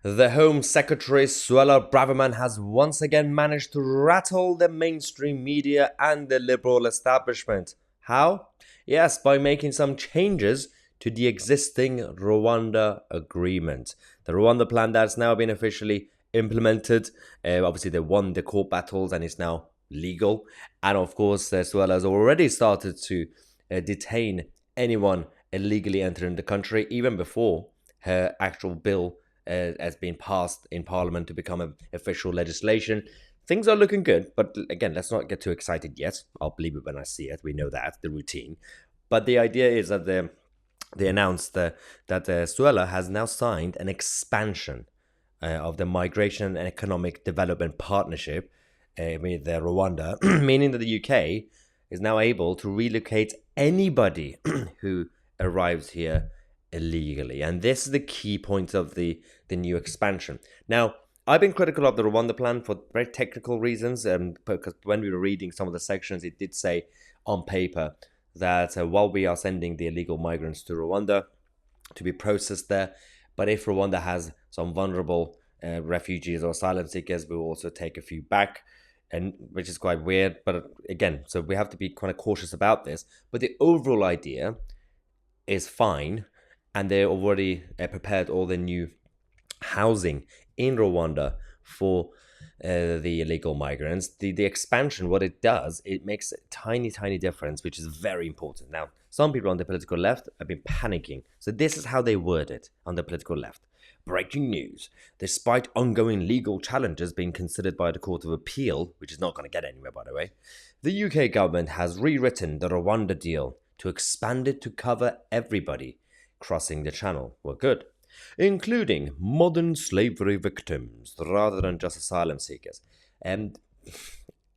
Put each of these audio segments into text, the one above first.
The Home Secretary Suella Braverman has once again managed to rattle the mainstream media and the liberal establishment. How? Yes, by making some changes to the existing Rwanda agreement. The Rwanda plan that's now been officially implemented. Obviously, they won the court battles and it's now legal. And of course, Suella has already started to detain anyone illegally entering the country, even before her actual bill has been passed in Parliament to become an official legislation. Things are looking good, but again, let's not get too excited yet. I'll believe it when I see it. We know that, the routine. But the idea is that they announced that Suella has now signed an expansion of the Migration and Economic Development Partnership with Rwanda, meaning that the UK is now able to relocate anybody who arrives here illegally. And this is the key point of the new expansion. Now, I've been critical of the Rwanda plan for very technical reasons, because when we were reading some of the sections, it did say on paper that while we are sending the illegal migrants to Rwanda to be processed there, but if Rwanda has some vulnerable refugees or asylum seekers, we will also take a few back, and which is quite weird. But again, so we have to be kind of cautious about this. But the overall idea is fine, and they already prepared all the new housing in Rwanda for the illegal migrants. The expansion, what it does, it makes a tiny difference, which is very important. Now, some people on the political left have been panicking. So this is how they word it on the political left. Breaking news. Despite ongoing legal challenges being considered by the Court of Appeal, which is not going to get anywhere, by the way, the UK government has rewritten the Rwanda deal to expand it to cover everybody crossing the channel. Well, good. Including modern slavery victims rather than just asylum seekers. And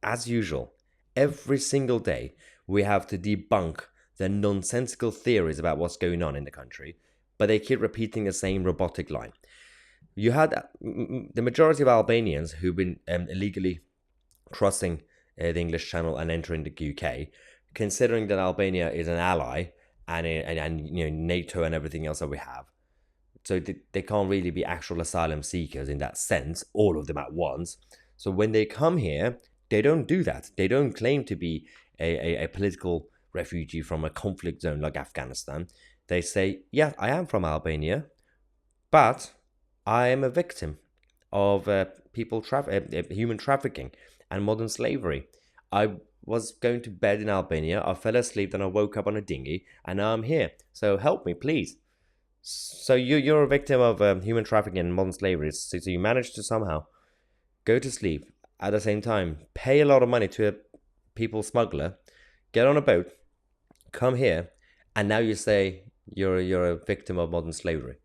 as usual, every single day we have to debunk the nonsensical theories about what's going on in the country, but they keep repeating the same robotic line. You had the majority of Albanians who've been illegally crossing the English Channel and entering the UK, considering that Albania is an ally and you know, NATO and everything else that we have. So they can't really be actual asylum seekers in that sense, all of them at once. So when they come here, they don't do that. They don't claim to be a political refugee from a conflict zone like Afghanistan. They say, yeah, I am from Albania, but I am a victim of human trafficking and modern slavery. I was going to bed in Albania, I fell asleep, then I woke up on a dinghy, and now I'm here. So help me, please. So you're a victim of human trafficking and modern slavery. So you managed to somehow go to sleep at the same time, pay a lot of money to a people smuggler, get on a boat, come here, and now you say you're a victim of modern slavery.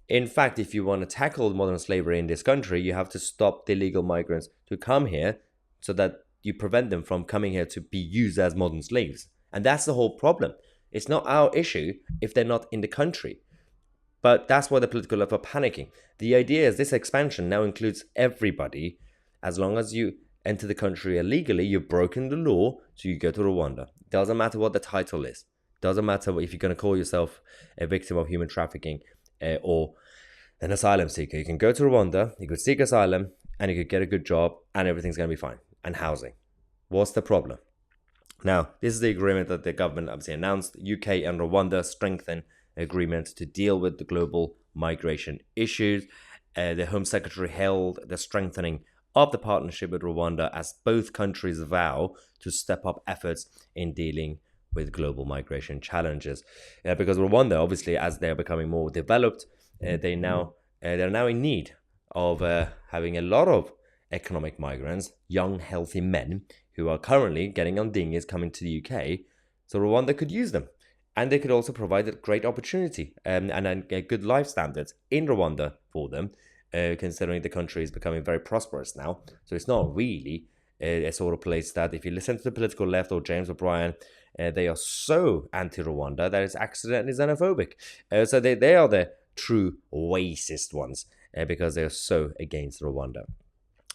In fact, if you want to tackle modern slavery in this country, you have to stop the illegal migrants to come here so that you prevent them from coming here to be used as modern slaves. And that's the whole problem. It's not our issue if they're not in the country. But that's why the political left are panicking. The idea is this expansion now includes everybody. As long as you enter the country illegally, you've broken the law, so you go to Rwanda. Doesn't matter what the title is. Doesn't matter if you're going to call yourself a victim of human trafficking or an asylum seeker. You can go to Rwanda, you could seek asylum, and you could get a good job, and everything's going to be fine. And housing. What's the problem? Now, this is the agreement that the government obviously announced. UK and Rwanda strengthen agreement to deal with the global migration issues. The Home Secretary hailed the strengthening of the partnership with Rwanda as both countries vow to step up efforts in dealing with global migration challenges. Because Rwanda, obviously, as they're becoming more developed, they're now in need of having a lot of economic migrants, young, healthy men who are currently getting on dinghies coming to the UK. So Rwanda could use them. And they could also provide a great opportunity and a good life standards in Rwanda for them, considering the country is becoming very prosperous now. So it's not really a sort of place that, if you listen to the political left or James O'Brien, they are so anti-Rwanda that it's accidentally xenophobic. So they are the true racist ones because they are so against Rwanda.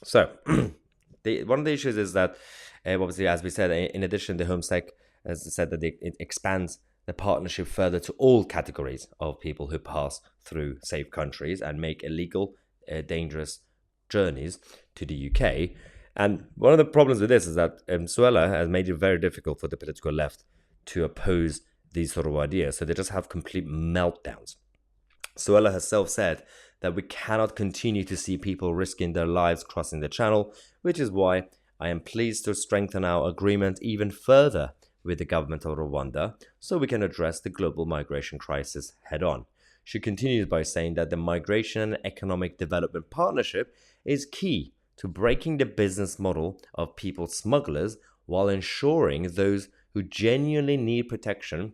So one of the issues is that, obviously, as we said, in addition, the Home Sec has said that it expands the partnership further to all categories of people who pass through safe countries and make illegal dangerous journeys to the UK. And one of the problems with this is that Suella has made it very difficult for the political left to oppose these sort of ideas. So they just have complete meltdowns. Suella herself said that we cannot continue to see people risking their lives crossing the channel, which is why I am pleased to strengthen our agreement even further with the government of Rwanda so we can address the global migration crisis head on. She continues by saying that the Migration and Economic Development Partnership is key to breaking the business model of people smugglers while ensuring those who genuinely need protection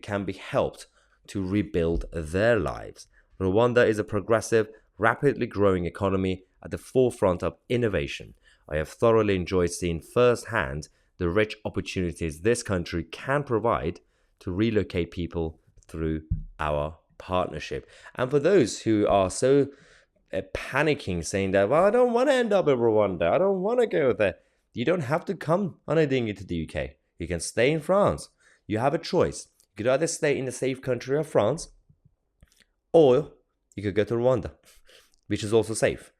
can be helped to rebuild their lives. Rwanda is a progressive, rapidly growing economy at the forefront of innovation. I have thoroughly enjoyed seeing firsthand the rich opportunities this country can provide to relocate people through our partnership. And for those who are so panicking, saying that, well, I don't want to end up in Rwanda, I don't want to go there, you don't have to come on a dinghy to the UK. You can stay in France. You have a choice. You could either stay in the safe country of France, or you could go to Rwanda, which is also safe.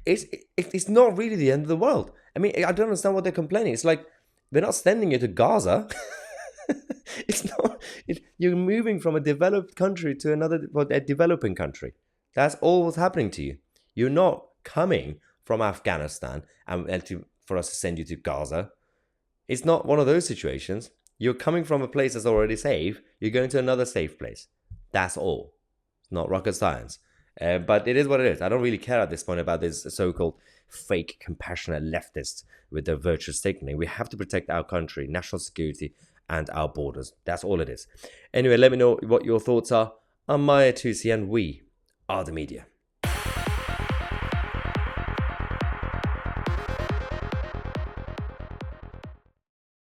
It's not really the end of the world. I mean, I don't understand what they're complaining. It's like, they're not sending you to Gaza. It's not. You're moving from a developed country to a developing country. That's all what's happening to you. You're not coming from Afghanistan for us to send you to Gaza. It's not one of those situations. You're coming from a place that's already safe. You're going to another safe place. That's all. It's not rocket science. But it is what it is. I don't really care at this point about this so-called fake, compassionate leftists with their virtue signaling. We have to protect our country, national security, and our borders. That's all it is. Anyway, let me know what your thoughts are. I'm Mahyar, Tousi, and we are the media.